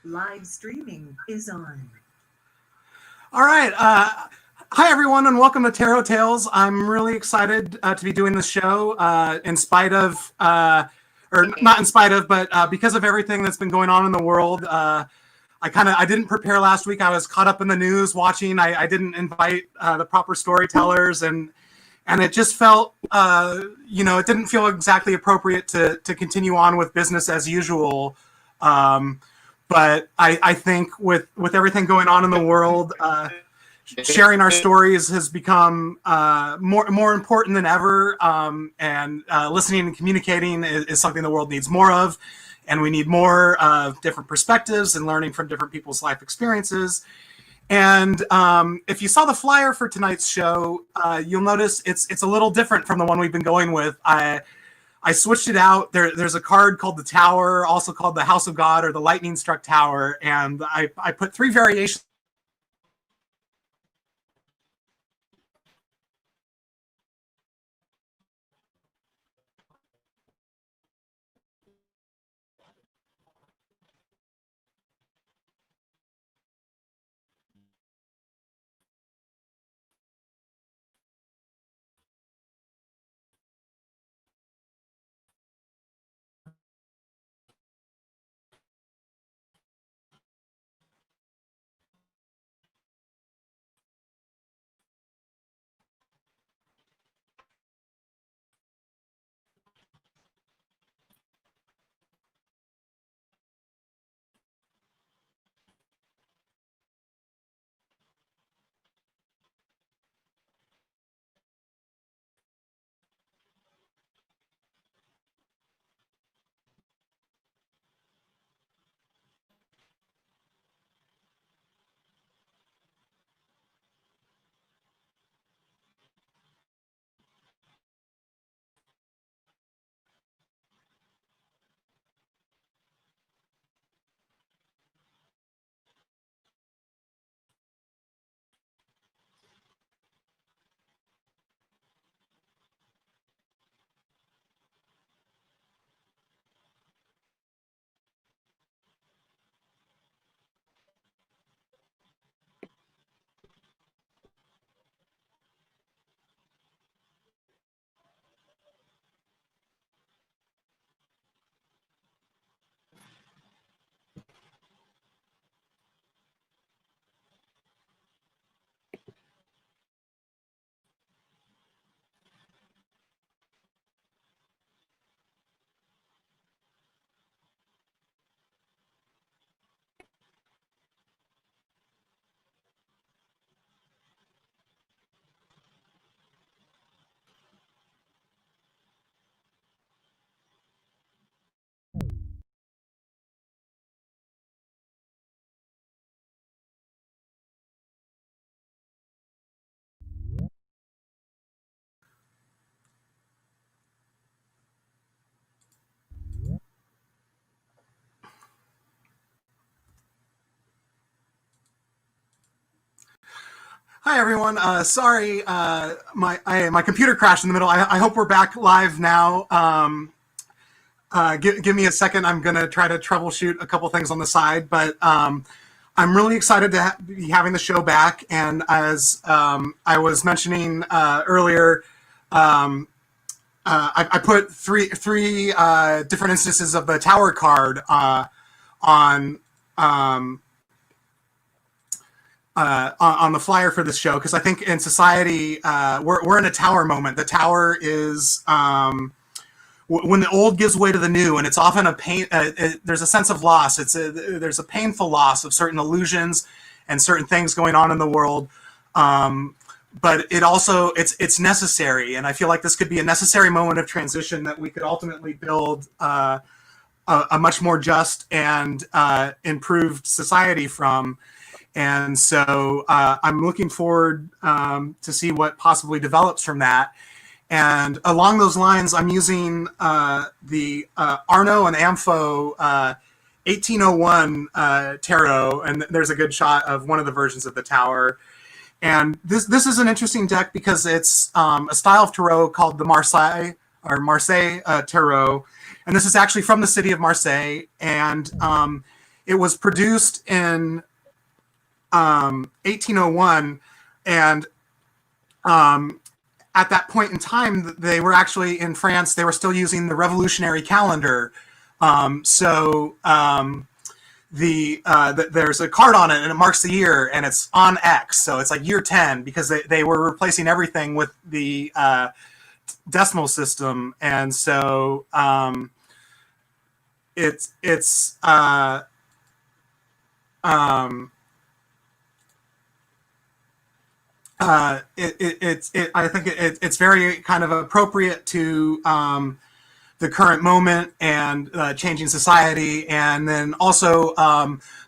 Live streaming is on. All right. Hi, everyone, and welcome to Tarot Tales. I'm really excited to be doing this show in spite of, or not in spite of, but because of everything that's been going on in the world. I didn't prepare last week. I was caught up in the news watching. I didn't invite the proper storytellers, and it just felt, it didn't feel exactly appropriate to continue on with business as usual. But I think with everything going on in the world, sharing our stories has become more important than ever. And listening and communicating is something the world needs more of. And we need more different perspectives and learning from different people's life experiences. And if you saw the flyer for tonight's show, you'll notice it's a little different from the one we've been going with. I switched it out. There's a card called the Tower, also called the House of God or the Lightning Struck Tower, and I put three variations. Hi, everyone. Sorry, my computer crashed in the middle. I hope we're back live now. Give me a second. I'm going to try to troubleshoot a couple things on the side, but I'm really excited to be having the show back. And as I was mentioning earlier, I put three different instances of the Tower card on the flyer for this show, because I think in society we're in a tower moment. The tower is when the old gives way to the new, and it's often a pain. There's a sense of loss. There's a painful loss of certain illusions and certain things going on in the world. But it also it's necessary, and I feel like this could be a necessary moment of transition that we could ultimately build a much more just and improved society from. And so I'm looking forward to see what possibly develops from that. And along those lines, I'm using the Arno and Ampho 1801 tarot, and there's a good shot of one of the versions of the Tower. And this is an interesting deck because it's a style of tarot called the Marseille Tarot, and this is actually from the city of Marseille. And it was produced in 1801, and at that point in time, they were actually in France. They were still using the revolutionary calendar. There's a card on it, and it marks the year, and it's on X, so it's like year 10, because they were replacing everything with the decimal system, and so it's I think it's very kind of appropriate to the current moment and changing society. And then also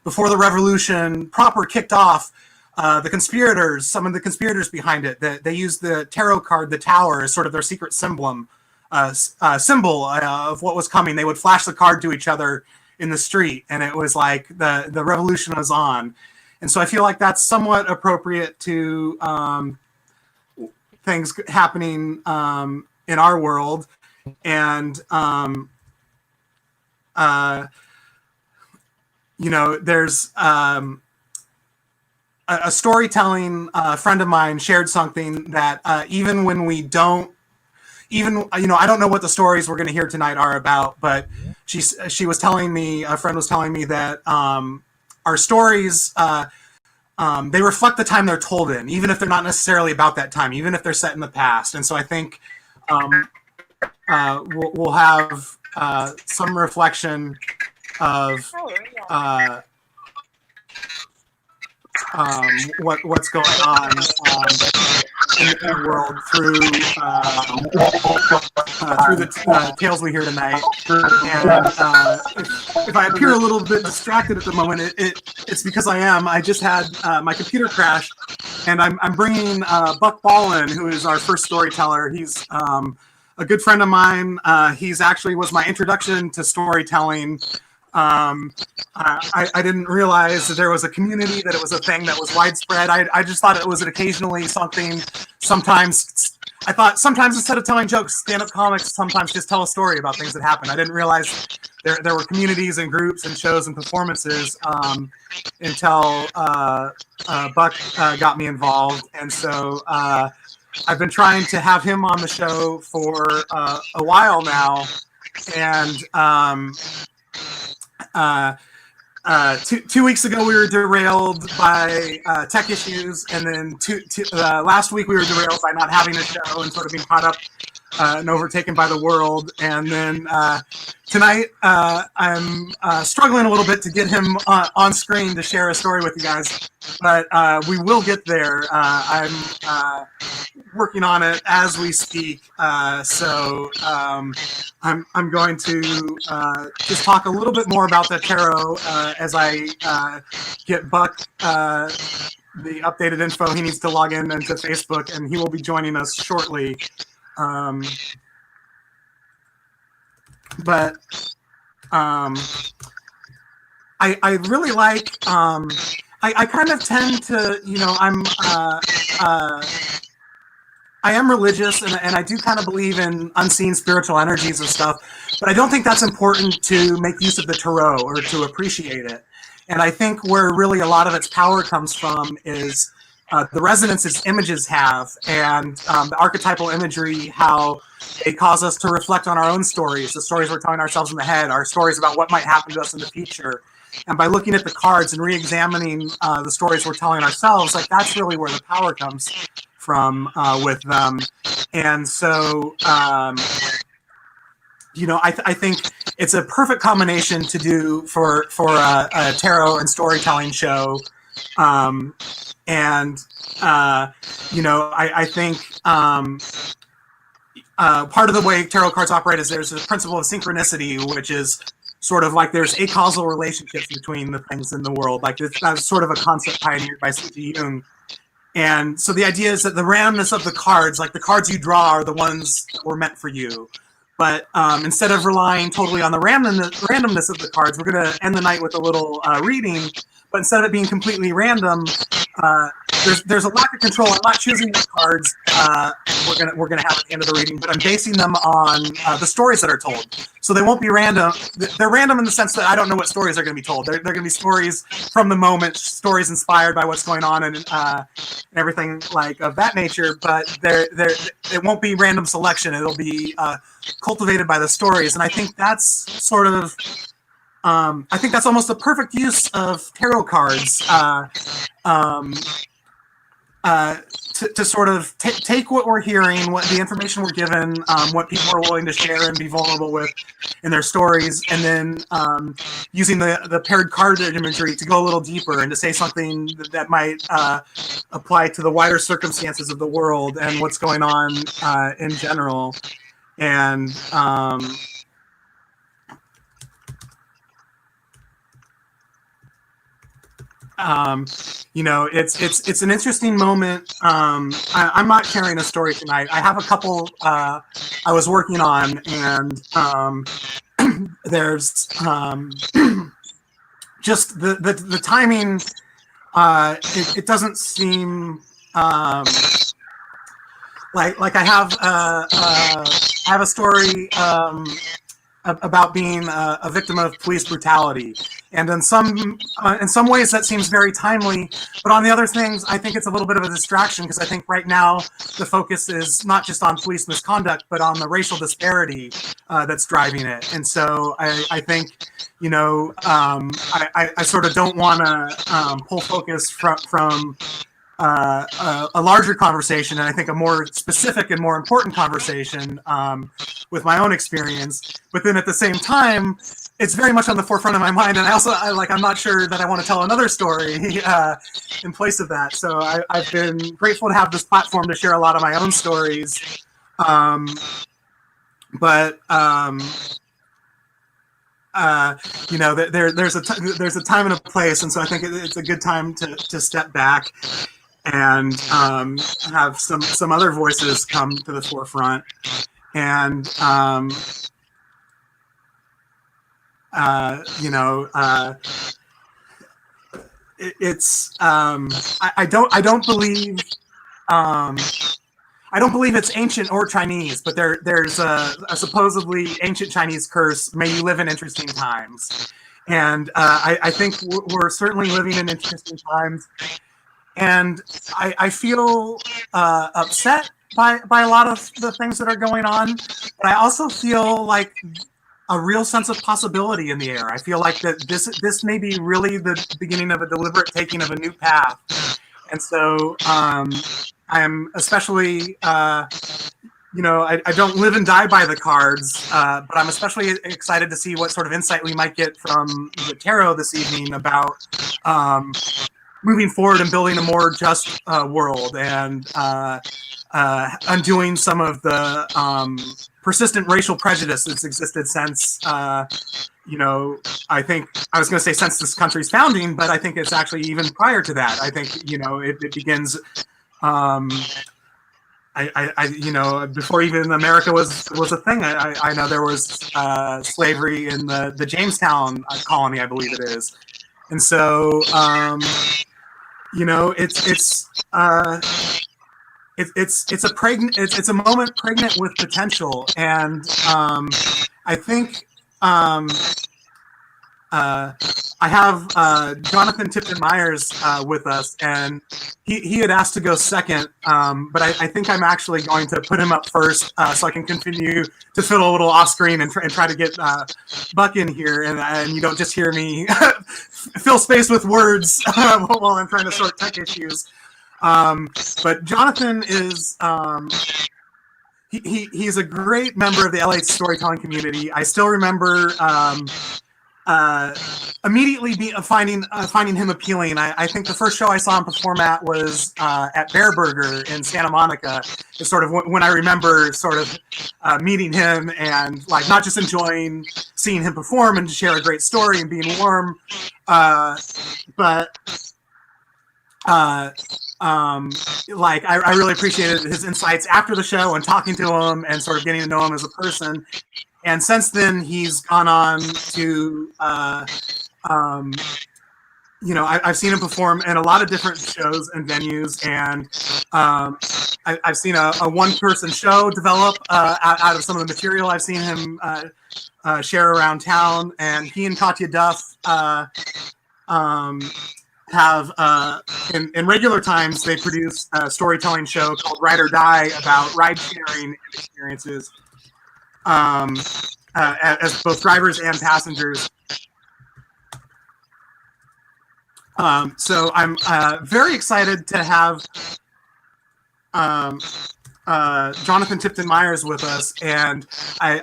before the revolution proper kicked off, some of the conspirators behind it, they used the tarot card, the Tower, as sort of their secret symbol of what was coming. They would flash the card to each other in the street, and it was like the revolution was on. And so I feel like that's somewhat appropriate to things happening in our world. And there's a storytelling friend of mine shared something that even when we don't, I don't know what the stories we're going to hear tonight are about, but she was telling me, a friend was telling me that our stories, they reflect the time they're told in, even if they're not necessarily about that time, even if they're set in the past. And so I think we'll have some reflection of what's going on in the world through the tales we hear tonight. And if I appear a little bit distracted at the moment, it's because I am. I just had my computer crash, and I'm bringing Buck Ballin, who is our first storyteller. He's a good friend of mine. He's actually was my introduction to storytelling. I didn't realize that there was a community, that it was a thing that was widespread. I just thought it was occasionally something. Sometimes I thought instead of telling jokes, stand-up comics sometimes just tell a story about things that happen. I didn't realize there were communities and groups and shows and performances until Buck got me involved. And so I've been trying to have him on the show for a while now. And 2 weeks ago we were derailed by tech issues, and then last week we were derailed by not having a show and sort of being caught up and overtaken by the world. And then tonight I'm struggling a little bit to get him on screen to share a story with you guys, but we will get there. I'm working on it as we speak, so I'm going to just talk a little bit more about the tarot as I get Buck the updated info. He needs to log in into Facebook, and he will be joining us shortly. But I really like, I kind of tend to, I am religious, and I do kind of believe in unseen spiritual energies and stuff, but I don't think that's important to make use of the tarot or to appreciate it. And I think where really a lot of its power comes from is the resonance its images have, and the archetypal imagery, how they cause us to reflect on our own stories, the stories we're telling ourselves in the head, our stories about what might happen to us in the future. And by looking at the cards and re-examining the stories we're telling ourselves, like that's really where the power comes from with them. And so, I think it's a perfect combination to do for a tarot and storytelling show. I think part of the way tarot cards operate is there's a principle of synchronicity, which is sort of like there's acausal relationships between the things in the world. Like that's sort of a concept pioneered by C.G. Jung. And so the idea is that the randomness of the cards, like the cards you draw, are the ones that were meant for you. But instead of relying totally on the randomness of the cards, we're going to end the night with a little reading. But instead of it being completely random, there's a lack of control. I'm not choosing the cards we're gonna have at the end of the reading, but I'm basing them on the stories that are told. So they won't be random. They're random in the sense that I don't know what stories are going to be told. They're going to be stories from the moment, stories inspired by what's going on and everything like of that nature. But it won't be random selection. It'll be cultivated by the stories, and I think that's sort of. I think that's almost a perfect use of tarot cards to sort of take what we're hearing, what the information we're given, what people are willing to share and be vulnerable with in their stories, and then using the paired card imagery to go a little deeper and to say something that might apply to the wider circumstances of the world and what's going on in general. And it's an interesting moment. I'm not sharing a story tonight. I have a couple I was working on, and there's just the timing. It doesn't seem like I have a story about being a victim of police brutality, and in some ways that seems very timely, but on the other things I think it's a little bit of a distraction, because I think right now the focus is not just on police misconduct but on the racial disparity that's driving it. And so I think I sort of don't want to pull focus from a larger conversation, and I think a more specific and more important conversation with my own experience. But then at the same time, it's very much on the forefront of my mind, and I'm not sure that I want to tell another story in place of that. So I've been grateful to have this platform to share a lot of my own stories. There's a time and a place, and so I think it's a good time to step back and have some other voices come to the forefront. And I don't believe it's ancient or Chinese, but there's a supposedly ancient Chinese curse: "May you live in interesting times." And I think we're certainly living in interesting times. And I feel upset by a lot of the things that are going on, but I also feel like a real sense of possibility in the air. I feel like that this may be really the beginning of a deliberate taking of a new path. And so I'm especially, I don't live and die by the cards, but I'm especially excited to see what sort of insight we might get from the tarot this evening about moving forward and building a more just world, and undoing some of the persistent racial prejudice that's existed since, I think I was going to say since this country's founding, but I think it's actually even prior to that. I think, it begins, before even America was a thing. I know there was slavery in the Jamestown colony, I believe it is. And so, it's a moment pregnant with potential, and I think I have Jonathan Tipton Myers with us, and he had asked to go second, but I think I'm actually going to put him up first so I can continue to fiddle a little off screen and try to get Buck in here, and you don't just hear me fill space with words while I'm trying to sort tech issues. But Jonathan is he's a great member of the LA storytelling community. I still remember immediately finding him appealing. I think the first show I saw him perform at was at Bear Burger in Santa Monica. It's sort of when I remember sort of meeting him and like not just enjoying seeing him perform and share a great story and being warm, but I really appreciated his insights after the show and talking to him and sort of getting to know him as a person. And since then, he's gone on to I've seen him perform in a lot of different shows and venues, and I've seen a one-person show develop out of some of the material I've seen him share around town. And he and Katya Duff have in regular times they produce a storytelling show called Ride or Die about ride-sharing experiences as both drivers and passengers. So I'm very excited to have Jonathan Tipton Myers with us, and I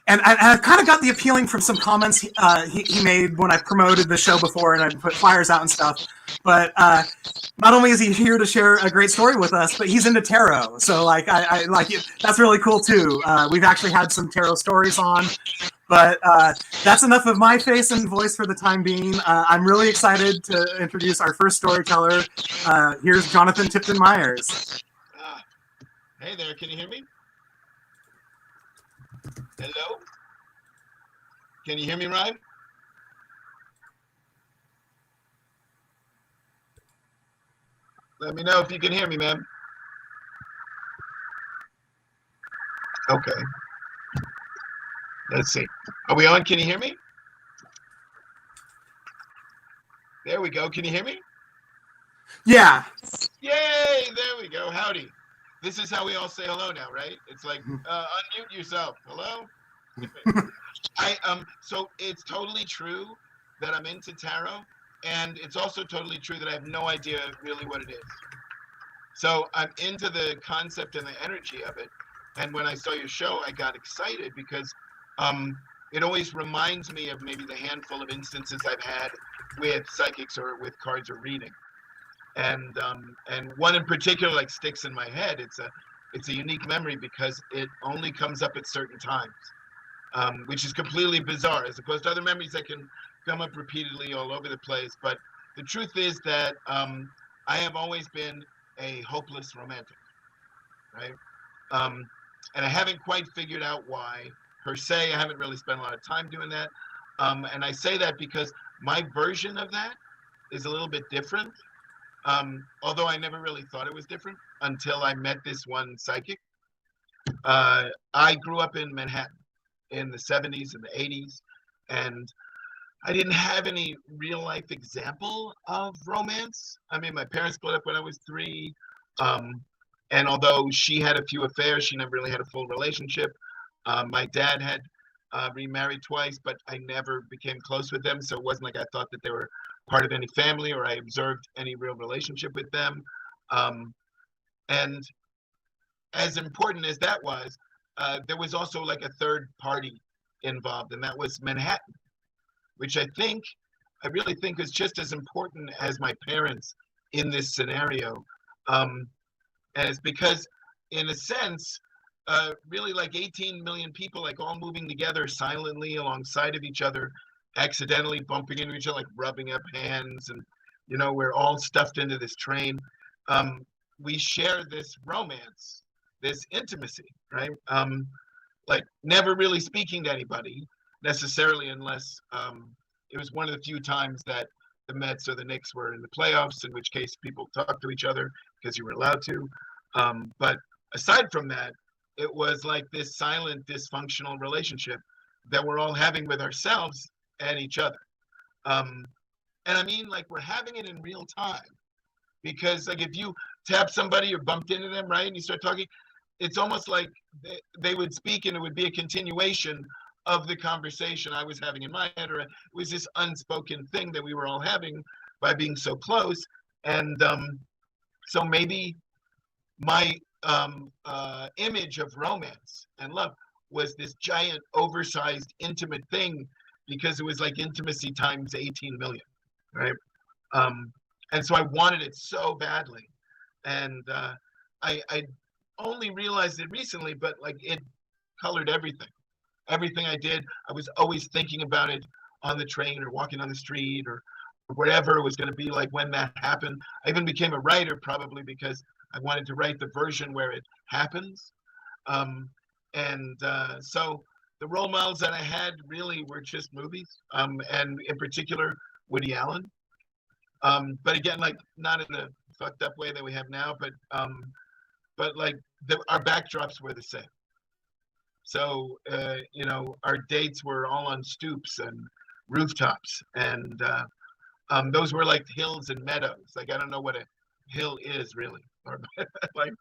kind of got the appealing from some comments he made when I promoted the show before and I put flyers out and stuff. But not only is he here to share a great story with us, but he's into tarot. So I like it. That's really cool too. We've actually had some tarot stories on. But that's enough of my face and voice for the time being. I'm really excited to introduce our first storyteller. Here's Jonathan Tipton Myers. Hey there, can you hear me? Hello? Can you hear me, Ryan? Let me know if you can hear me, man. Okay. Let's see. Are we on? Can you hear me? There we go. Can you hear me? Yeah. Yay! There we go. Howdy. This is how we all say hello now, right? It's like unmute yourself. Hello. So it's totally true that I'm into tarot, and it's also totally true that I have no idea really what it is. So I'm into the concept and the energy of it. And when I saw your show, I got excited because it always reminds me of maybe the handful of instances I've had with psychics or with cards or reading. And one in particular like sticks in my head. It's a unique memory because it only comes up at certain times, which is completely bizarre as opposed to other memories that can come up repeatedly all over the place. But the truth is that I have always been a hopeless romantic, right? And I haven't quite figured out why per se. I haven't really spent a lot of time doing that. And I say that because my version of that is a little bit different. Although I never really thought it was different until I met this one psychic. I grew up in Manhattan in the 70s and the 80s, and I didn't have any real life example of romance. I mean, my parents split up when I was 3. And although she had a few affairs, she never really had a full relationship. My dad had remarried twice, but I never became close with them. So it wasn't like I thought that they were part of any family or I observed any real relationship with them. And as important as that was, there was also like a third party involved, and that was Manhattan, which I really think is just as important as my parents in this scenario. And it's because, in a sense, really like 18 million people, like all moving together silently alongside of each other, accidentally bumping into each other, like rubbing up hands, and we're all stuffed into this train. We share this romance, this intimacy, right? Like never really speaking to anybody necessarily, unless it was one of the few times that the Mets or the Knicks were in the playoffs, in which case people talked to each other because you were allowed to. But aside from that, it was like this silent, dysfunctional relationship that we're all having with ourselves and each other. And I mean, like, we're having it in real time, because like if you tap somebody or bumped into them, right, and you start talking, it's almost like they would speak and it would be a continuation of the conversation I was having in my head, or it was this unspoken thing that we were all having by being so close. And so maybe my image of romance and love was this giant, oversized, intimate thing, because it was like intimacy times 18 million, right? And so I wanted it so badly. And I only realized it recently, but like it colored everything. Everything I did, I was always thinking about it on the train or walking on the street or whatever it was going to be like when that happened. I even became a writer, probably because I wanted to write the version where it happens. So the role models that I had really were just movies, and in particular Woody Allen. But again, like not in the fucked up way that we have now, but like our backdrops were the same. So our dates were all on stoops and rooftops, and those were like hills and meadows. Like I don't know what a hill is really, or like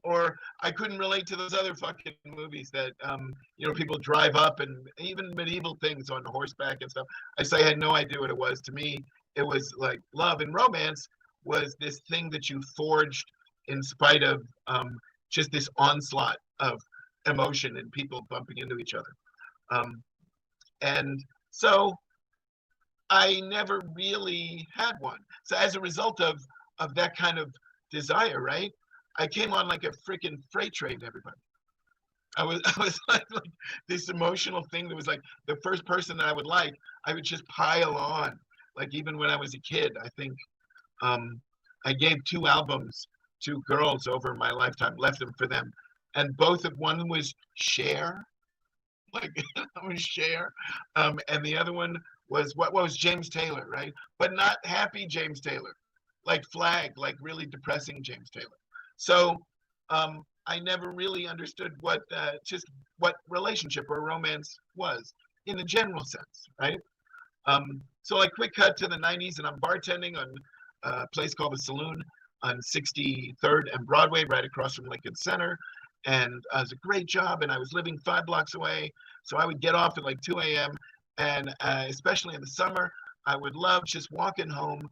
or I couldn't relate to those other fucking movies that people drive up, and even medieval things on horseback and stuff. I had no idea what it was. To me, it was like love and romance was this thing that you forged in spite of just this onslaught of emotion and people bumping into each other. And so I never really had one. So as a result of that kind of desire, right, I came on like a freaking freight train to everybody. I was like this emotional thing that was like the first person that I would just pile on. Like even when I was a kid, I think I gave 2 albums to girls over my lifetime, left them for them. And one was Cher, like was Cher, and the other one was what was James Taylor, right? But not happy James Taylor, like Flag, like really depressing James Taylor. So I never really understood what relationship or romance was in the general sense, right? So like quick cut to the 90s, and I'm bartending on a place called The Saloon on 63rd and Broadway, right across from Lincoln Center. And it was a great job, and I was living 5 blocks away. So I would get off at like 2 a.m. And especially in the summer, I would love just walking home.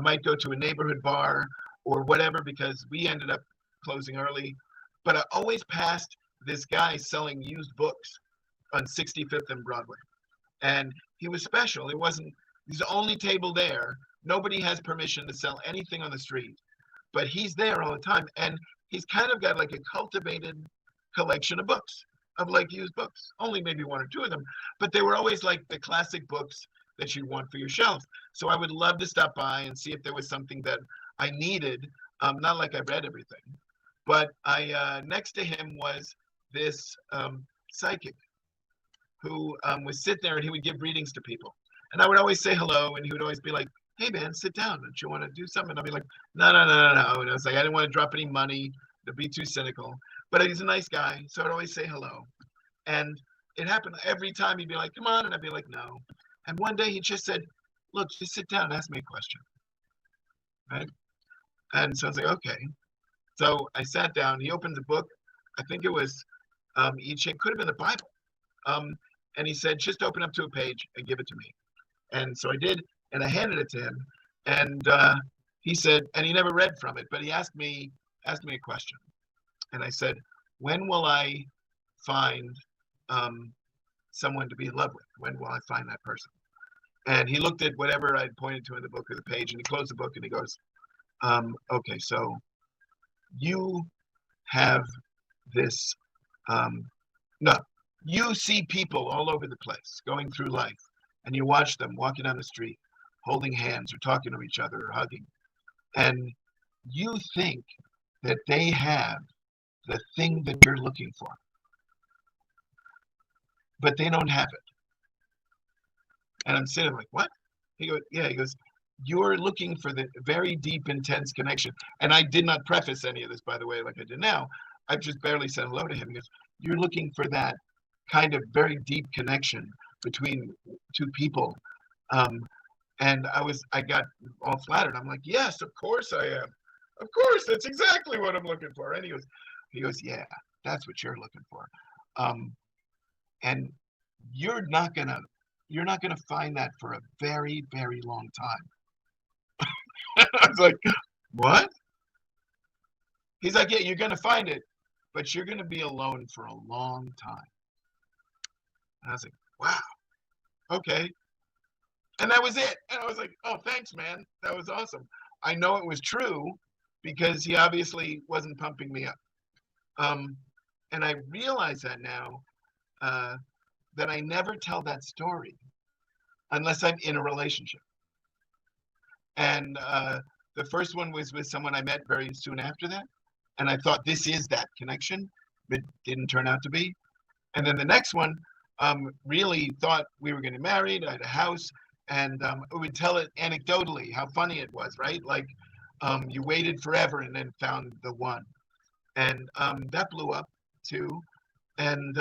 Might go to a neighborhood bar or whatever, because we ended up closing early. But I always passed this guy selling used books on 65th and Broadway. And he was special. He's the only table there. Nobody has permission to sell anything on the street, but he's there all the time. And he's kind of got like a cultivated collection of books, of like used books, only maybe 1 or 2 of them, but they were always like the classic books that you want for your shelf. So I would love to stop by and see if there was something that I needed. Not like I read everything, but next to him was this psychic who would sit there and he would give readings to people. And I would always say hello, and he would always be like, "Hey man, sit down. Don't you want to do something?" And I'd be like, no. And I was like, I didn't want to drop any money to be too cynical. But he's a nice guy, so I'd always say hello. And it happened every time. He'd be like, "Come on," and I'd be like, "No." And one day he just said, "Look, just sit down and ask me a question." Right? And so I was like, okay. So I sat down. He opened the book. I think it was it could have been the Bible. And he said, "Just open up to a page and give it to me." And so I did, and I handed it to him. And he said, and he never read from it, but he asked me a question. And I said, "When will I find someone to be in love with? When will I find that person?" And he looked at whatever I'd pointed to in the book or the page, and he closed the book and he goes, "Okay, so you have this, no, you see people all over the place going through life, and you watch them walking down the street, holding hands or talking to each other or hugging, and you think that they have the thing that you're looking for, but they don't have it." And I'm sitting like, "What?" He goes, "Yeah." He goes, "You're looking for the very deep, intense connection." And I did not preface any of this, by the way, like I did now. I've just barely said hello to him. He goes, "You're looking for that kind of very deep connection between 2 people." And I got all flattered. I'm like, "Yes, of course I am. Of course, that's exactly what I'm looking for." And he goes, "Yeah, that's what you're looking for. And you're not gonna find that for a very, very long time." I was like, "What?" He's like, "Yeah, you're gonna find it, but you're gonna be alone for a long time." And I was like, "Wow, okay." And that was it. And I was like, "Oh, thanks, man. That was awesome." I know it was true because he obviously wasn't pumping me up. And I realize that now, that I never tell that story unless I'm in a relationship. And the first one was with someone I met very soon after that. And I thought, this is that connection. It didn't turn out to be. And then the next one really thought we were getting married. I had a house, and we would tell it anecdotally how funny it was, right? Like you waited forever and then found the one. And that blew up too. And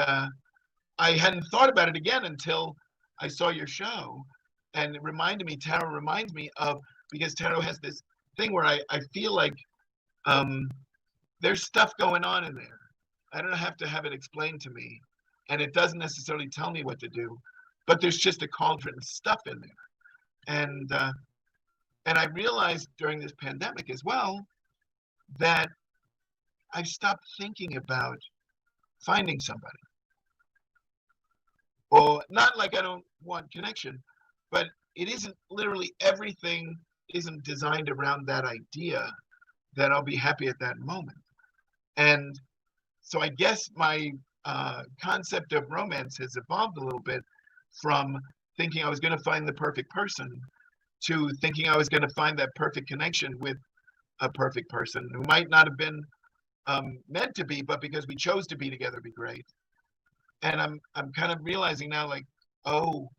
I hadn't thought about it again until I saw your show. And it reminded me, tarot reminds me of, because tarot has this thing where I feel like there's stuff going on in there. I don't have to have it explained to me. And it doesn't necessarily tell me what to do, but there's just a cauldron of stuff in there. And I realized during this pandemic as well that I stopped thinking about finding somebody. Or not like I don't want connection, but it isn't literally everything isn't designed around that idea that I'll be happy at that moment. And so I guess my concept of romance has evolved a little bit from thinking I was going to find the perfect person to thinking I was going to find that perfect connection with a perfect person who might not have been meant to be, but because we chose to be together, be great. And I'm kind of realizing now, like, oh,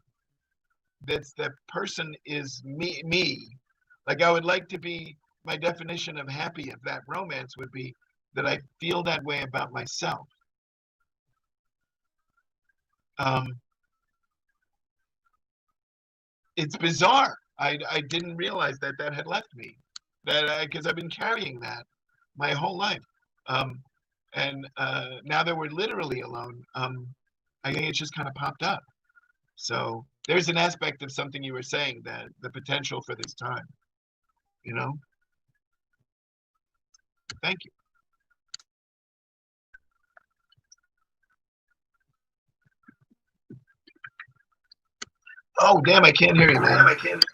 that person is me. Like I would like to be, my definition of happy, of that romance would be that I feel that way about myself. It's bizarre. I didn't realize that had left me, because I've been carrying that my whole life. And now that we're literally alone, I think it's just kind of popped up. So there's an aspect of something you were saying, that the potential for this time, you know? Thank you. Oh, damn, I can't hear you, man. I can't.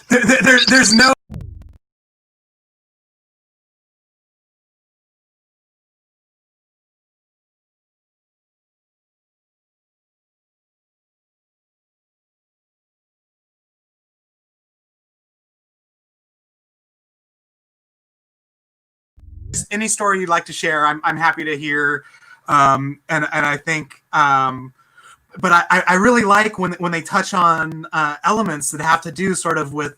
There's no. Any story you'd like to share, I'm happy to hear. And I think, but I really like when they touch on elements that have to do sort of with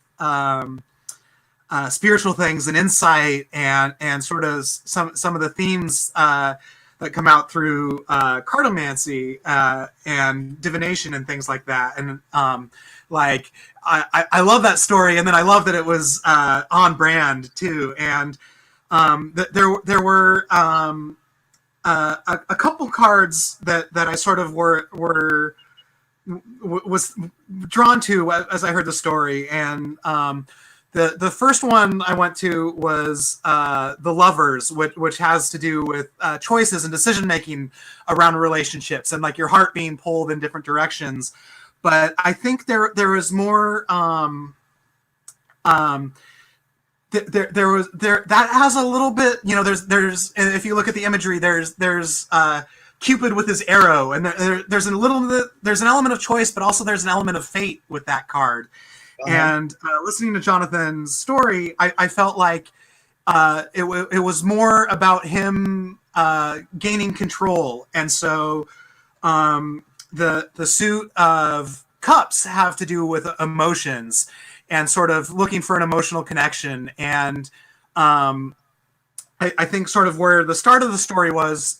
spiritual things and insight and sort of some of the themes that come out through cartomancy and divination and things like that. And like I love that story, and then I love that it was on brand too. And there were a couple cards that I sort of was drawn to as I heard the story, and the first one I went to was the Lovers, which has to do with choices and decision making around relationships and like your heart being pulled in different directions. But I think there was more. There was that has a little bit, you know, there's if you look at the imagery, there's Cupid with his arrow, and there's an element of choice, but also there's an element of fate with that card. Uh-huh. And listening to Jonathan's story, I felt like it was more about him gaining control, and so the suit of cups have to do with emotions and sort of looking for an emotional connection. And I think sort of where the start of the story was,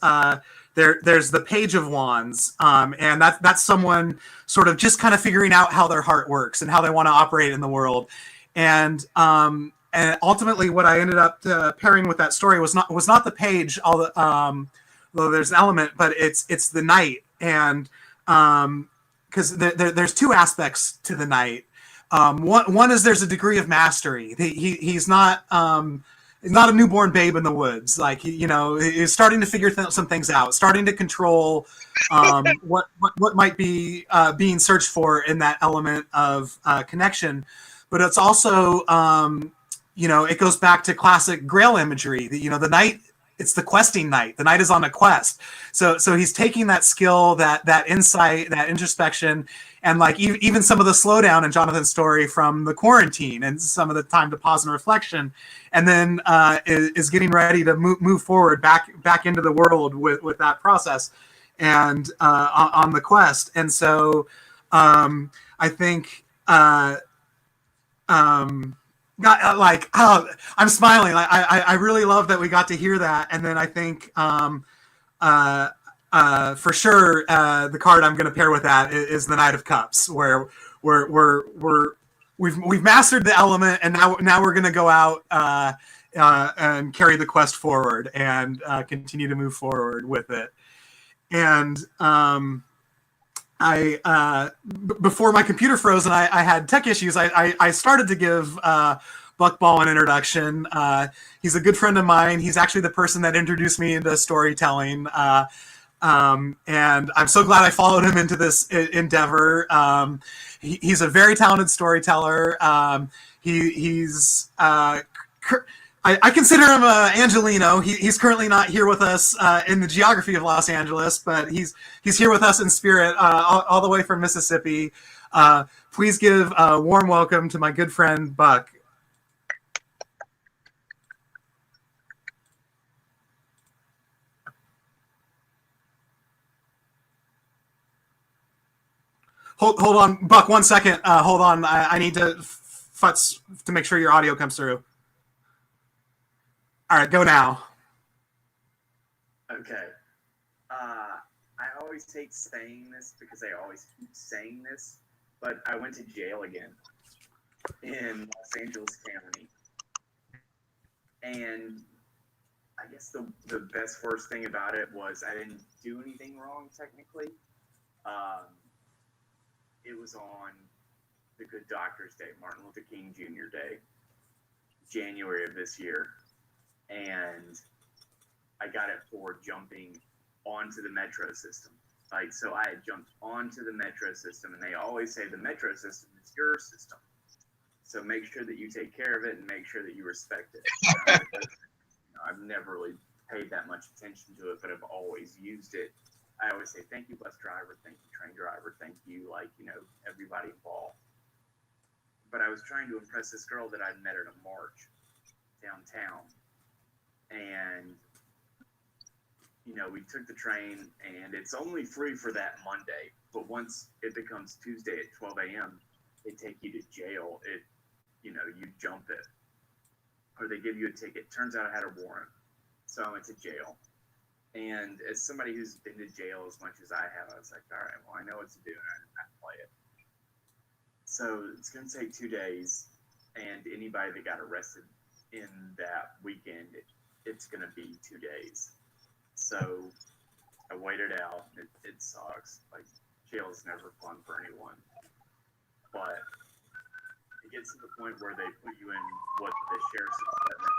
there's the Page of Wands, and that's someone sort of just kind of figuring out how their heart works and how they want to operate in the world. And ultimately, what I ended up pairing with that story was not the Page, although there's an element, but it's the Knight, and because there's two aspects to the Knight. One is there's a degree of mastery. He's not a newborn babe in the woods. Like he's starting to figure some things out, starting to control what might be being searched for in that element of connection. But it's also it goes back to classic Grail imagery. The Knight it's the questing night. The night is on a quest. So he's taking that skill, that insight, that introspection, and like even some of the slowdown in Jonathan's story from the quarantine and some of the time to pause and reflection, and then is getting ready to move forward back into the world with that process and on the quest. And so I think I'm smiling. I really love that we got to hear that. And then I think for sure the card I'm going to pair with that is the Knight of Cups, where we've mastered the element, and now we're going to go out and carry the quest forward and continue to move forward with it. And before my computer froze and I had tech issues, I started to give Buck Ball an introduction. He's a good friend of mine. He's actually the person that introduced me into storytelling. And I'm so glad I followed him into this endeavor. He's a very talented storyteller. He's I consider him Angelino. He's currently not here with us in the geography of Los Angeles, but he's here with us in spirit, all the way from Mississippi. Please give a warm welcome to my good friend, Buck. Hold on, Buck, 1 second. Hold on. I need to futz to make sure your audio comes through. All right, go now. Okay. I always hate saying this because I always keep saying this, but I went to jail again in Los Angeles County. And I guess the best worst thing about it was I didn't do anything wrong technically. It was on the Good Doctor's Day, Martin Luther King Jr. Day, January of this year. And I got it for jumping onto the metro system. Like, so I had jumped onto the metro system, and they always say the metro system is your system. So make sure that you take care of it and make sure that you respect it. I've never really paid that much attention to it, but I've always used it. I always say, thank you, bus driver, thank you, train driver, thank you, everybody involved. But I was trying to impress this girl that I'd met at a march downtown. And, we took the train, and it's only free for that Monday. But once it becomes Tuesday at 12 a.m., they take you to jail. You jump it. Or they give you a ticket. Turns out I had a warrant. So I went to jail. And as somebody who's been to jail as much as I have, I was like, all right, well, I know what to do, and I play it. So it's going to take 2 days, and anybody that got arrested in that weekend, it's going to be 2 days. So I waited out. It sucks. Like, jail is never fun for anyone. But it gets to the point where they put you in what the sheriff's department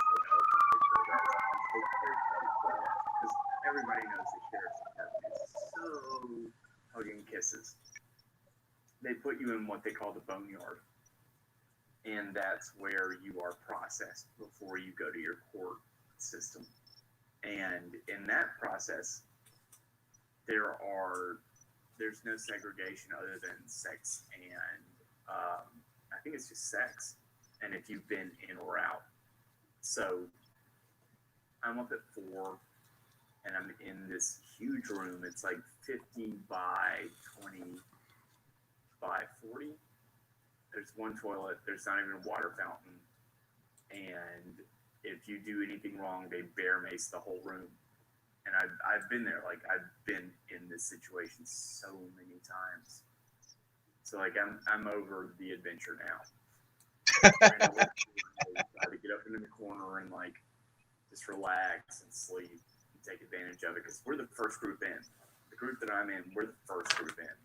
because everybody knows the sheriff's department is so hugging kisses. They put you in what they call the boneyard. And that's where you are processed before you go to your court system. And in that process, there's no segregation other than sex and I think it's just sex, and if you've been in or out. So I'm up at 4, and I'm in this huge room. It's like 50 by 20 by 40. There's one toilet. There's not even a water fountain. And if you do anything wrong, they bear mace the whole room. And I've been there. Like, I've been in this situation so many times. So, like, I'm over the adventure now. Try to get up into the corner and, like, just relax and sleep and take advantage of it. Because we're the first group in. The group that I'm in, we're the first group in.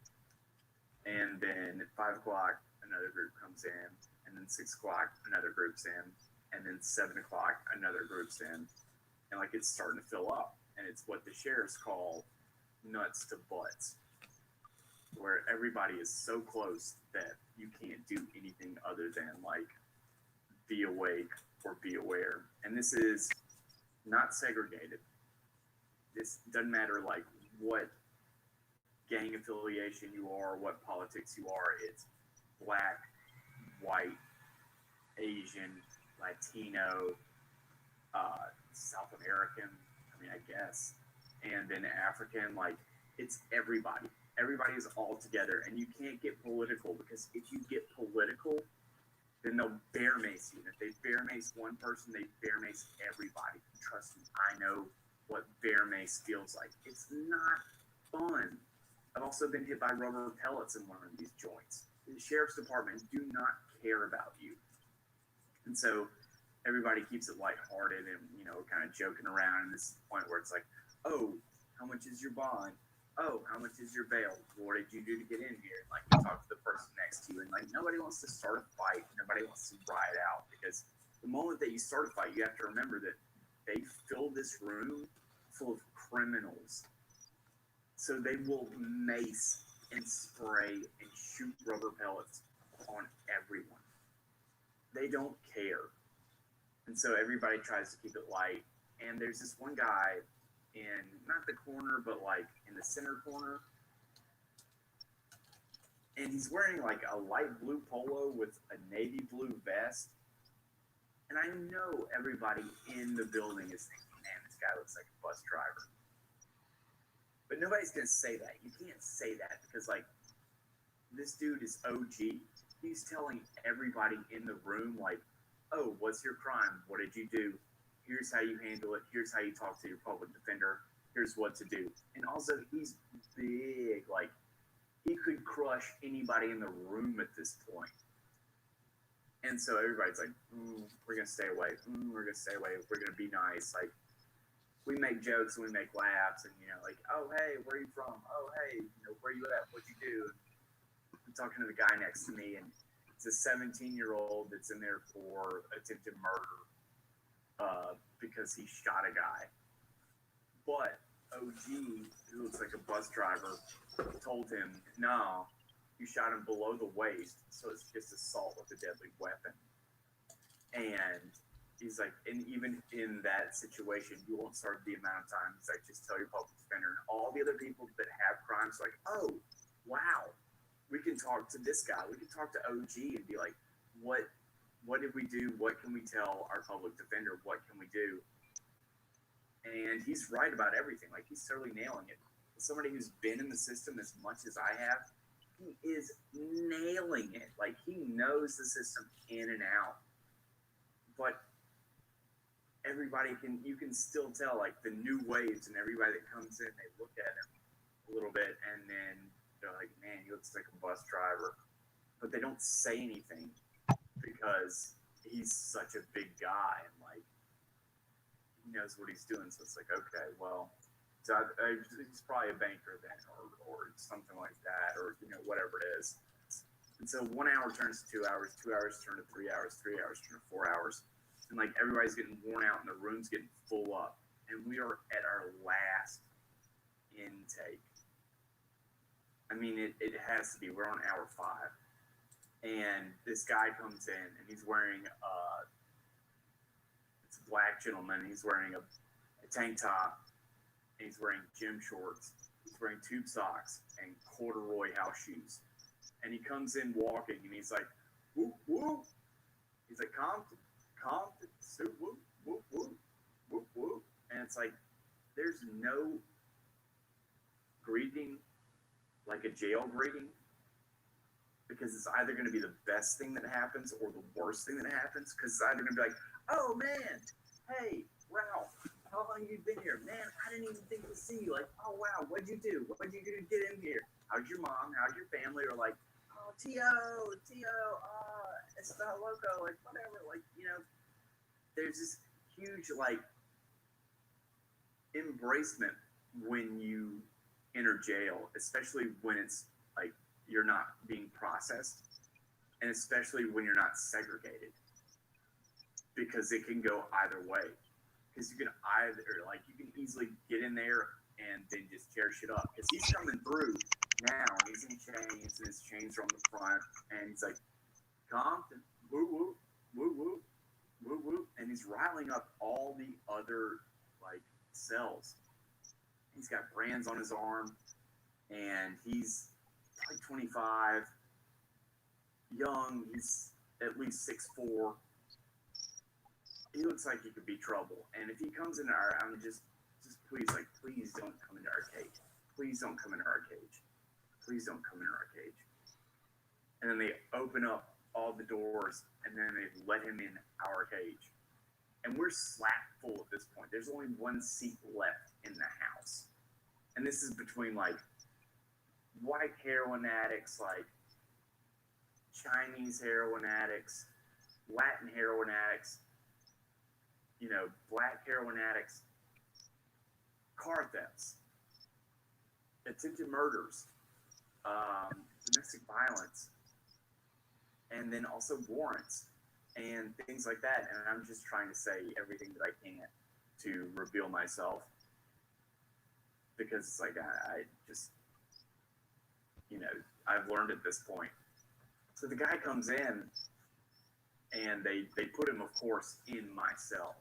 And then at 5 o'clock, another group comes in. And then 6 o'clock, another group's in. And then 7 o'clock, another group's in. And, like, it's starting to fill up. And it's what the sheriffs call nuts to butts, where everybody is so close that you can't do anything other than, like, be awake or be aware. And this is not segregated. This doesn't matter like what gang affiliation you are, what politics you are. It's black, white, Asian, Latino, South American. I mean, I guess, and then African. Like, it's everybody. Everybody is all together, and you can't get political, because if you get political, then they'll bear mace you. If they bear mace one person, they bear mace everybody. Trust me, I know what bear mace feels like. It's not fun. I've also been hit by rubber pellets in one of these joints. The sheriff's department do not care about you. And so everybody keeps it lighthearted and, you know, kind of joking around. And this is the point where it's like, oh, how much is your bond? Oh, how much is your bail? What did you do to get in here? Like, you talk to the person next to you, and like, nobody wants to start a fight. Nobody wants to ride out, because the moment that you start a fight, you have to remember that they fill this room full of criminals. So they will mace and spray and shoot rubber pellets on everyone. They don't care. And so everybody tries to keep it light. And there's this one guy in, not the corner, but like in the center corner. And he's wearing like a light blue polo with a navy blue vest. And I know everybody in the building is thinking, man, this guy looks like a bus driver. But nobody's going to say that. You can't say that, because like, this dude is OG. He's telling everybody in the room, like, oh, what's your crime? What did you do? Here's how you handle it. Here's how you talk to your public defender. Here's what to do. And also, he's big. Like, he could crush anybody in the room at this point. And so everybody's like, we're going to stay away. We're going to stay away. We're going to be nice. Like, we make jokes and we make laughs. And, you know, like, oh, hey, where are you from? Oh, hey, you know, where you at? What'd you do? I'm talking to the guy next to me, and it's a 17-year-old that's in there for attempted murder because he shot a guy. But OG, who looks like a bus driver, told him, no, you shot him below the waist, so it's just assault with a deadly weapon. And he's like, and even in that situation, you won't serve the amount of time. He's like, just tell your public defender. And all the other people that have crimes, like, oh, wow, we can talk to this guy. We can talk to OG and be like, what did we do? What can we tell our public defender? What can we do? And he's right about everything. Like, he's totally nailing it. As somebody who's been in the system as much as I have, he is nailing it. Like, he knows the system in and out. But you can still tell, like, the new waves and everybody that comes in, they look at him a little bit, and then they're like, man, he looks like a bus driver. But they don't say anything because he's such a big guy, and, like, he knows what he's doing. So it's like, okay, well, so he's probably a banker then, or something like that, or, you know, whatever it is. And so 1 hour turns to 2 hours, 2 hours turn to 3 hours, 3 hours turn to 4 hours. And, like, everybody's getting worn out and the room's getting full up. And we are at our last intake. I mean, it has to be. We're on hour 5. And this guy comes in, and he's wearing it's a black gentleman. He's wearing a tank top, and he's wearing gym shorts. He's wearing tube socks and corduroy house shoes. And he comes in walking, and he's like, whoop, whoop. He's like, Compton, so whoop, whoop, whoop, whoop, whoop. And it's like, there's no greeting like a jail greeting, because it's either going to be the best thing that happens or the worst thing that happens, because it's either going to be like, oh, man, hey, Ralph, how long you been here? Man, I didn't even think to see you. Like, oh, wow, what'd you do? What'd you do to get in here? How's your mom? How's your family? Or like, oh, T.O., it's not loco, like, whatever. Like, you know, there's this huge, like, embracement when you enter jail, especially when it's, like, you're not being processed, and especially when you're not segregated, because it can go either way. Because you can easily get in there and then just tear shit up. Because he's coming through now, he's in chains, and his chains are on the front, and he's like, Compton, woo woo, woo woo, woo woo, and he's riling up all the other like cells. He's got brands on his arm, and he's like 25, young. He's at least 6'4". He looks like he could be trouble. And if he comes into our, I'm just please, like, please don't come into our cage. Please don't come into our cage. Please don't come into our cage. And then they open up all the doors, and then they let him in our cage. And we're slap full at this point. There's only one seat left in the house. And this is between, like, white heroin addicts, like Chinese heroin addicts, Latin heroin addicts, you know, black heroin addicts, car thefts, attempted murders, domestic violence, and then also warrants and things like that. And I'm just trying to say everything that I can to reveal myself, because it's like I just, you know, I've learned at this point. So the guy comes in, and they put him, of course, in my cell.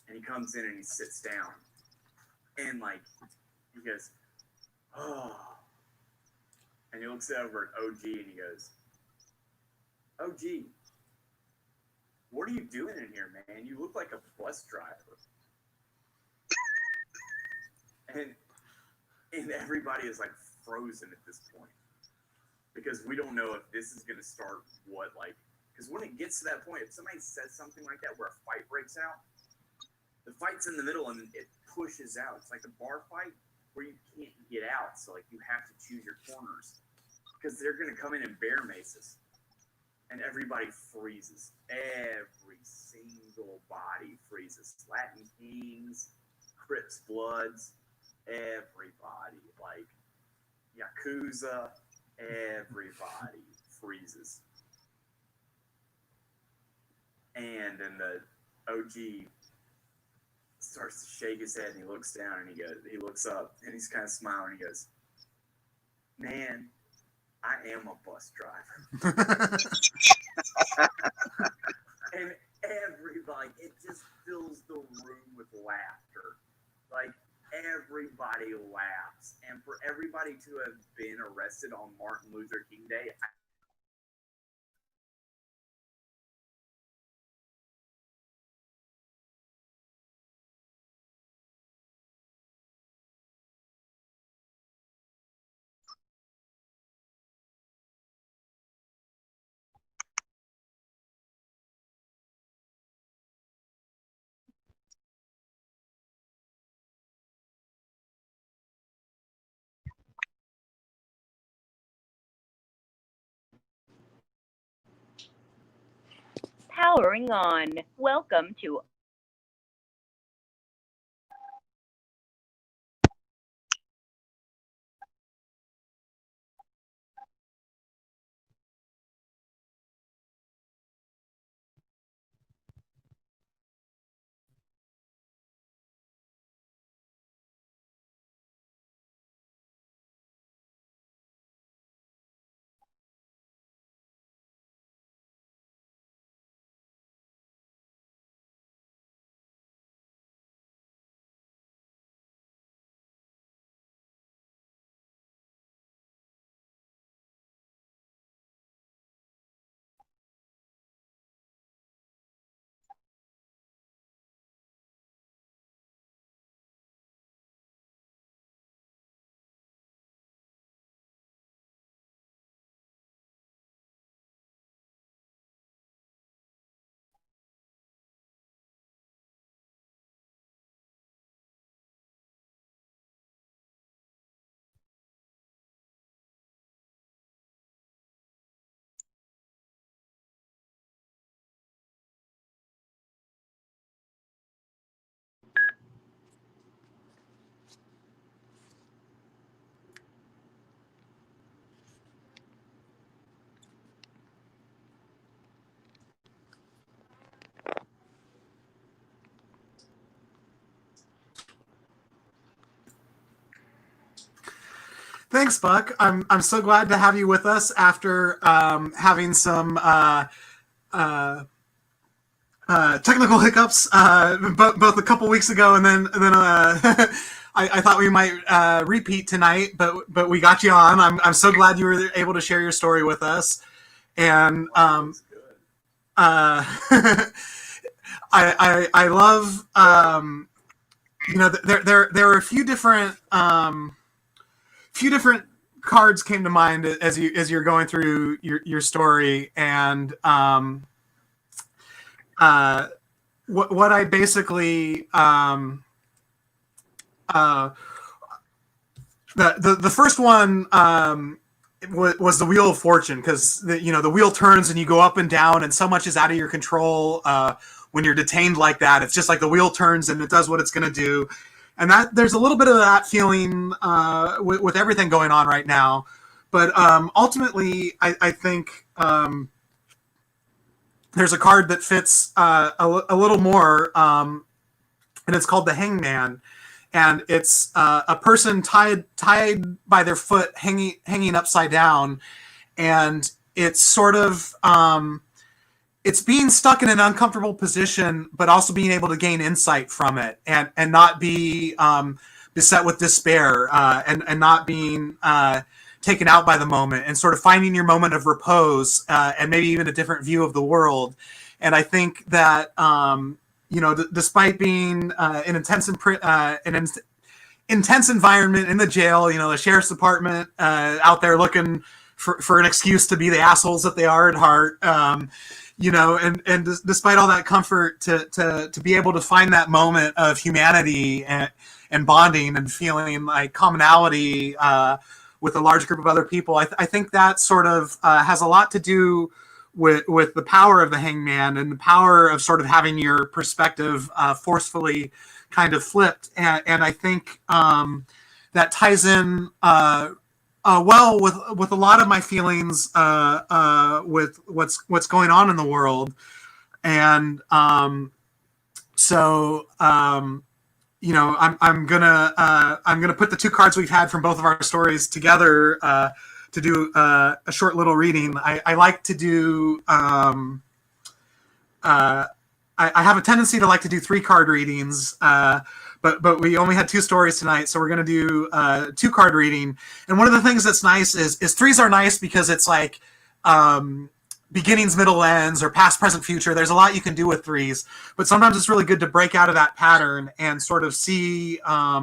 And he comes in and he sits down. And, like, he goes, oh. And he looks over at OG and he goes, OG, what are you doing in here, man? You look like a bus driver. And everybody is, like, frozen at this point. Because we don't know if this is going to start what, like, because when it gets to that point, if somebody says something like that where a fight breaks out, the fight's in the middle and it pushes out. It's like a bar fight where you can't get out. So, like, you have to choose your corners because they're going to come in and bear maces. And everybody freezes. Every single body freezes. Latin Kings, Crips Bloods, everybody. Like, Yakuza, everybody freezes. And then the OG starts to shake his head and he looks down and he looks up and he's kind of smiling. He goes, man, I am a bus driver. And everybody, it just fills the room with laughter. Like, everybody laughs. And for everybody to have been arrested on Martin Luther King Day, Powering on. Welcome to Thanks, Buck. I'm so glad to have you with us after having some technical hiccups, both a couple weeks ago, and then I thought we might repeat tonight, but we got you on. I'm so glad you were able to share your story with us, and I love there are a few different cards came to mind as you're going through your story, and what I basically the first one was the Wheel of Fortune, because the wheel turns and you go up and down, and so much is out of your control when you're detained like that. It's just like the wheel turns and it does what it's going to do, and that there's a little bit of that feeling with everything going on right now. But ultimately, I think there's a card that fits a little more, and it's called the Hangman. And it's a person tied by their foot, hanging upside down, and it's sort of it's being stuck in an uncomfortable position, but also being able to gain insight from it, and not be beset with despair, and not being taken out by the moment, and sort of finding your moment of repose, and maybe even a different view of the world. And I think that despite being an intense environment in the jail, the sheriff's department out there looking for an excuse to be the assholes that they are at heart, and despite all that comfort, to be able to find that moment of humanity and bonding and feeling like commonality with a large group of other people, I think that sort of has a lot to do with the power of the Hangman, and the power of sort of having your perspective forcefully kind of flipped. And I think that ties in well with a lot of my feelings with what's going on in the world. And so I'm gonna put the two cards we've had from both of our stories together to do a short little reading. I like to do I have a tendency to like to do 3-card readings, but we only had 2 stories tonight, so we're going to do 2-card reading. And one of the things that's nice is 3s are nice because it's like beginnings, middle, ends, or past, present, future. There's a lot you can do with 3s, but sometimes it's really good to break out of that pattern and sort of see a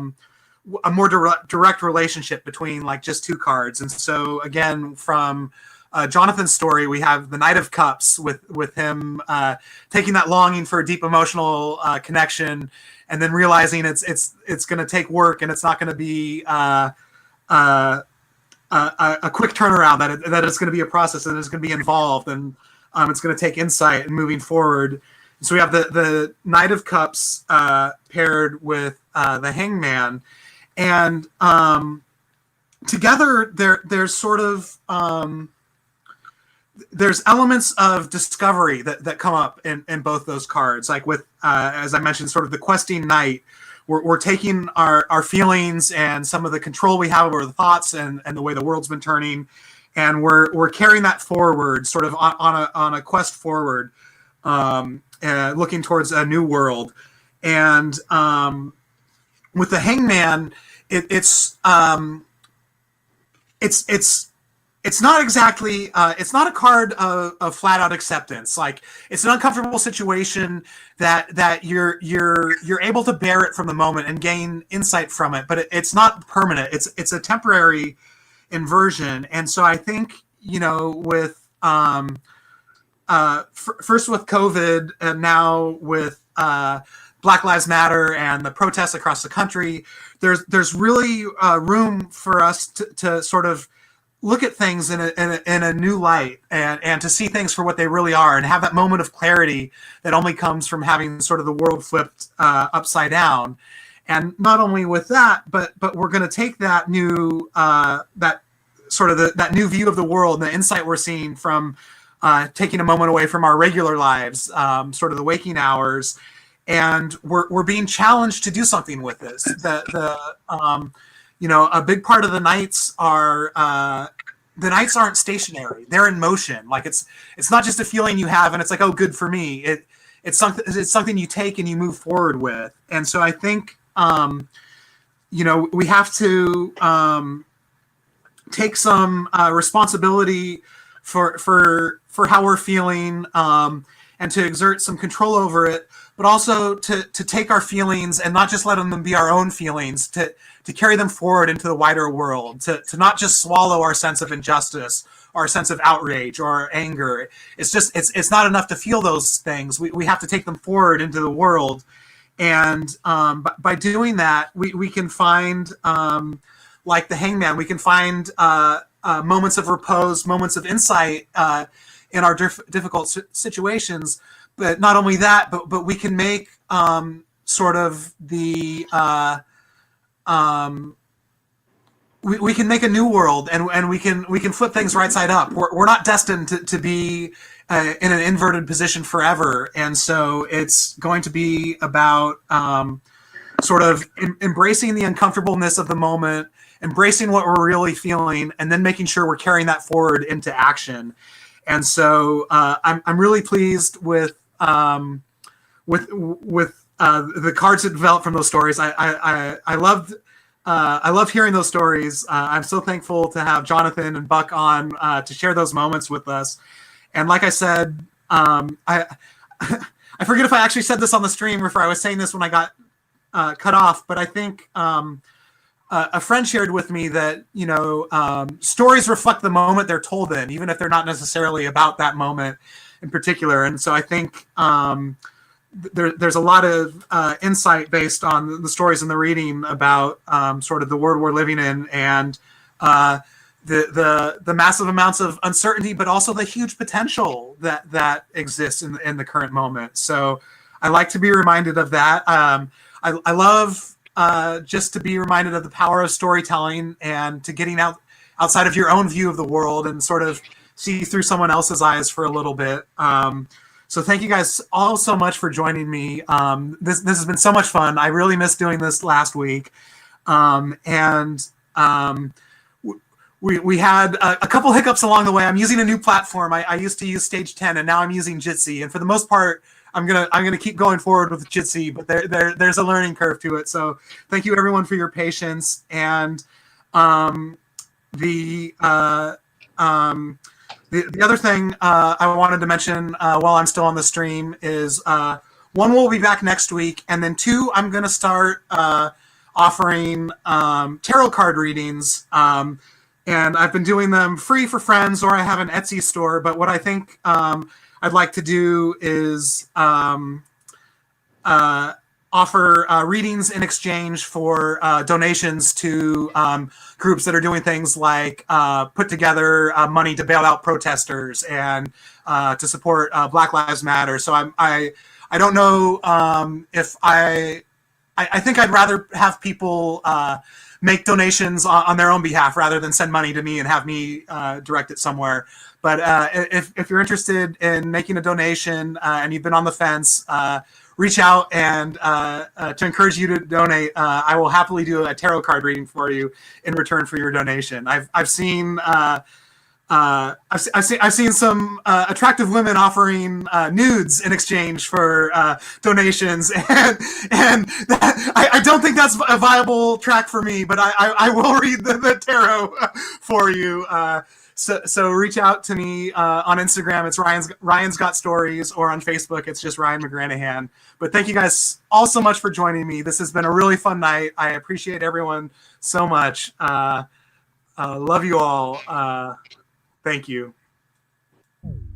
more direct relationship between like just 2 cards. And so again, from Jonathan's story, we have the Knight of Cups with him taking that longing for a deep emotional connection, and then realizing it's going to take work, and it's not going to be a quick turnaround, that it's going to be a process, and it's going to be involved, and it's going to take insight and moving forward. So we have the Knight of Cups paired with the Hangman, and together there's sort of there's elements of discovery that come up in both those cards. Like with as I mentioned, sort of the questing knight, we're taking our feelings and some of the control we have over the thoughts and the way the world's been turning, and we're carrying that forward, sort of on a quest forward, looking towards a new world. And with the Hangman, it's not exactly it's not a card of flat out acceptance. Like, it's an uncomfortable situation that you're able to bear it from the moment and gain insight from it, but it's not permanent. It's a temporary inversion. And so I think, with first with COVID, and now with Black Lives Matter and the protests across the country, there's really room for us to sort of look at things in a new light, and to see things for what they really are, and have that moment of clarity that only comes from having sort of the world flipped upside down. And not only with that, but we're going to take that new that sort of that new view of the world and the insight we're seeing from taking a moment away from our regular lives, sort of the waking hours, and we're being challenged to do something with this. A big part of the nights are the nights aren't stationary; they're in motion. Like, it's not just a feeling you have, and it's like, oh, good for me. it's something you take and you move forward with. And so I think we have to take some responsibility for how we're feeling, and to exert some control over it, but also to take our feelings and not just let them be our own feelings, to carry them forward into the wider world, to not just swallow our sense of injustice, our sense of outrage or anger. It's not enough to feel those things. We have to take them forward into the world. And by doing that, we can find, like the Hangman, we can find moments of repose, moments of insight in our difficult situations. But not only that, but we can make sort of the we can make a new world, and we can flip things right side up. We're not destined to be in an inverted position forever, and so it's going to be about sort of embracing the uncomfortableness of the moment, embracing what we're really feeling, and then making sure we're carrying that forward into action. And so I'm really pleased with the cards that developed from those stories. I love hearing those stories. I'm so thankful to have Jonathan and Buck on to share those moments with us. And like I said, I forget if I actually said this on the stream or if I was saying this when I got cut off, but I think a friend shared with me that, stories reflect the moment they're told in, even if they're not necessarily about that moment in particular. And so I think there's a lot of insight based on the stories in the reading about sort of the world we're living in, and the massive amounts of uncertainty, but also the huge potential that exists in the current moment. So I like to be reminded of that. I love just to be reminded of the power of storytelling and to getting outside of your own view of the world and sort of see through someone else's eyes for a little bit. So thank you guys all so much for joining me. This has been so much fun. I really missed doing this last week. We had a couple hiccups along the way. I'm using a new platform. I used to use Stage 10, and now I'm using Jitsi. And for the most part, I'm gonna keep going forward with Jitsi, but there's a learning curve to it. So thank you everyone for your patience. And the other thing I wanted to mention while I'm still on the stream is one, we'll be back next week, and then two, I'm gonna start offering tarot card readings. And I've been doing them free for friends, or I have an Etsy store. But what I think I'd like to do is offer readings in exchange for donations to groups that are doing things like put together money to bail out protesters and to support Black Lives Matter. So I don't know if I think I'd rather have people make donations on their own behalf rather than send money to me and have me direct it somewhere. But if you're interested in making a donation and you've been on the fence, reach out, and to encourage you to donate, I will happily do a tarot card reading for you in return for your donation. I've seen some attractive women offering nudes in exchange for donations, and I don't think that's a viable track for me, but I will read the tarot for you. So reach out to me on Instagram. It's Ryan's Got Stories, or on Facebook, it's just Ryan McGranahan. But thank you guys all so much for joining me. This has been a really fun night. I appreciate everyone so much. Love you all. Thank you.